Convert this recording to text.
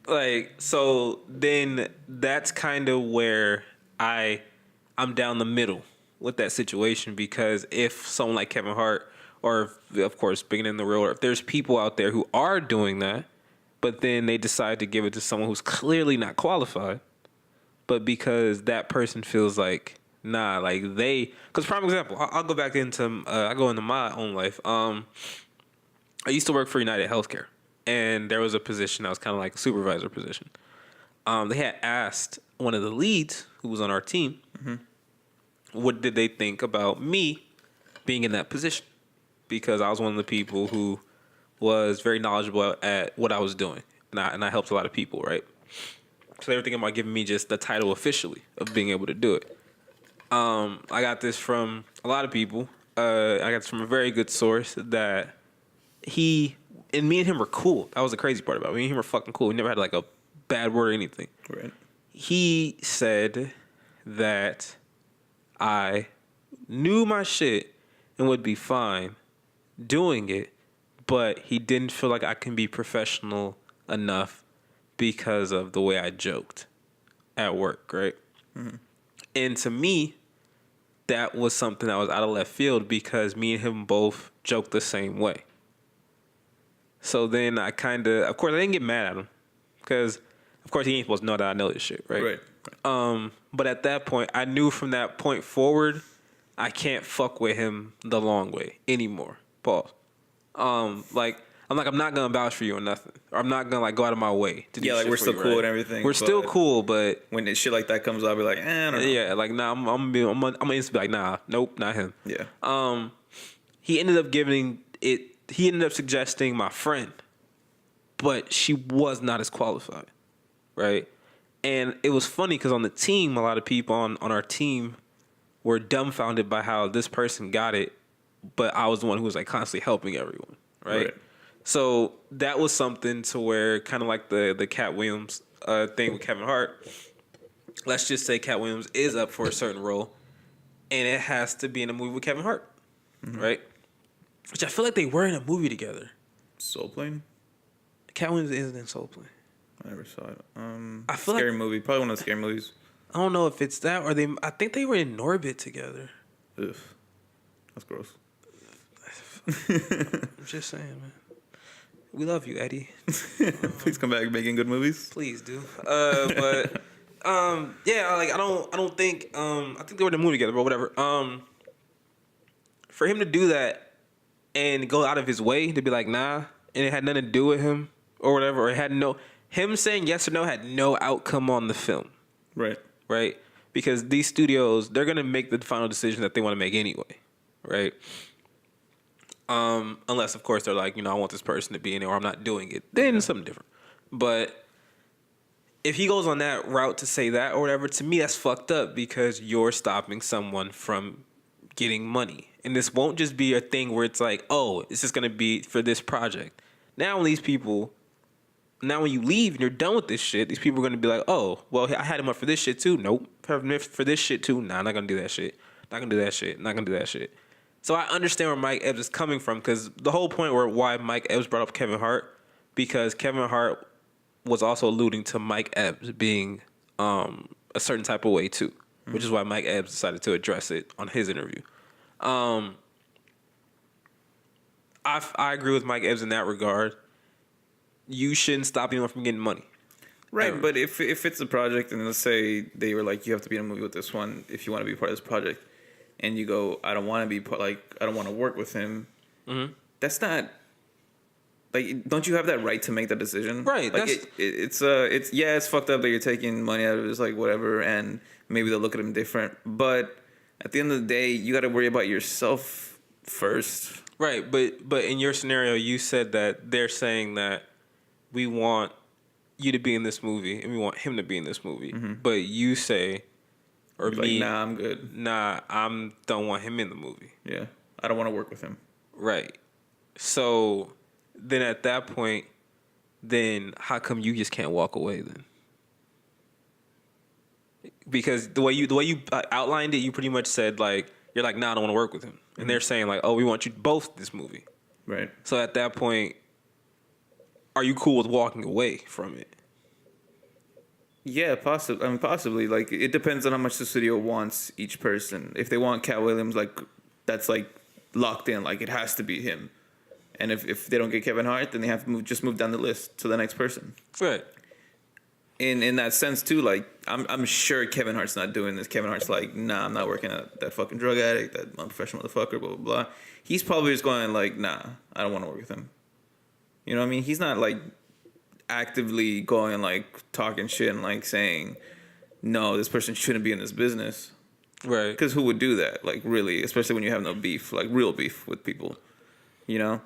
Like, so then that's kind of where I'm down the middle with that situation, because if someone like Kevin Hart, or if, of course, bringing in the real, or if there's people out there who are doing that, but then they decide to give it to someone who's clearly not qualified, but because that person feels like, nah, like because prime example, I'll go back into, I go into my own life. I used to work for United Healthcare, and there was a position that was kind of like a supervisor position. They had asked one of the leads who was on our team, what did they think about me being in that position? Because I was one of the people who was very knowledgeable at what I was doing, and I helped a lot of people, right? So they were thinking about giving me just the title officially of being able to do it. I got this from a lot of people. I got this from a very good source that me and him were cool. That was the crazy part about it. Me and him were fucking cool. We never had like a bad word or anything. Right. He said that I knew my shit and would be fine doing it, but he didn't feel like I can be professional enough because of the way I joked at work, right? Mm-hmm. And to me, that was something that was out of left field, because me and him both joked the same way. So then I of course, I didn't get mad at him, because, of course, he ain't supposed to know that I know this shit, right? Right. But at that point, I knew from that point forward, I can't fuck with him the long way anymore. Pause. I'm not gonna vouch for you or nothing. Or I'm not gonna like go out of my way to do like shit we're for still you, cool right? and everything. We're still cool, but when shit like that comes up, I'll be like, I don't know. Yeah, like nah, I'm gonna instantly be like, nah, nope, not him. Yeah. He ended up giving it. He ended up suggesting my friend, but she was not as qualified, right? And it was funny because on the team, a lot of people on our team were dumbfounded by how this person got it, but I was the one who was like constantly helping everyone, right? So that was something to where kind of like the Cat Williams thing with Kevin Hart. Let's just say Cat Williams is up for a certain role, and it has to be in a movie with Kevin Hart, right? Which I feel like they were in a movie together. Soul Plane? Cat Williams isn't in Soul Plane. I never saw it. I feel scary movie. Probably one of the scary movies. I don't know if it's that or I think they were in Norbit together. Ugh. That's gross. I'm just saying, man. We love you, Eddie. Please come back making good movies. Please do. Yeah, like I don't think I think they were in a movie together, but whatever. For him to do that and go out of his way to be like, nah, and it had nothing to do with him or whatever, or it had him saying yes or no had no outcome on the film. Right? Because these studios, they're gonna make the final decision that they want to make anyway. Right? Unless of course they're like, I want this person to be in it or I'm not doing it. Then it's something different. But if he goes on that route to say that or whatever, to me that's fucked up, because you're stopping someone from getting money. And this won't just be a thing where it's like, oh, it's just gonna be for this project. Now when you leave and you're done with this shit, these people are gonna be like, oh, well, I had him up for this shit too. Nope. For this shit too. Nah, I'm not gonna do that shit. Not gonna do that shit. Not gonna do that shit. So I understand where Mike Epps is coming from, because the whole point why Mike Epps brought up Kevin Hart, because Kevin Hart was also alluding to Mike Epps being a certain type of way too, which is why Mike Epps decided to address it on his interview. I agree with Mike Epps in that regard. You shouldn't stop anyone from getting money. Right, but if it's a project, and let's say they were like, you have to be in a movie with this one if you want to be part of this project, and you go, I don't want to be part, like, I don't want to work with him. Mm-hmm. That's not, like, don't you have that right to make that decision? Right. Like, it's fucked up that you're taking money out of it. It's like, whatever, and maybe they'll look at him different. But at the end of the day, you got to worry about yourself first. Right, but in your scenario, you said that they're saying that we want you to be in this movie and we want him to be in this movie. Mm-hmm. But you say, or you're me, like, nah, I'm good. Nah, I don't want him in the movie. Yeah, I don't want to work with him. Right. So then at that point, then how come you just can't walk away then? Because the way you outlined it, you pretty much said like, you're like, nah, I don't want to work with him. And mm-hmm. they're saying like, oh, we want you both this movie. Right. So at that point, are you cool with walking away from it? Yeah, possibly. I mean, possibly. Like, it depends on how much the studio wants each person. If they want Cat Williams, like, that's like locked in. Like, it has to be him. And if they don't get Kevin Hart, then they have to just move down the list to the next person. Right. In that sense too, like I'm sure Kevin Hart's not doing this. Kevin Hart's like, nah, I'm not working at that fucking drug addict, that unprofessional motherfucker, blah blah blah. He's probably just going like, nah, I don't want to work with him. You know what I mean? He's not like actively going and like talking shit and like saying, no, this person shouldn't be in this business. Right. Because who would do that? Like really, especially when you have no beef, like real beef with people. You know?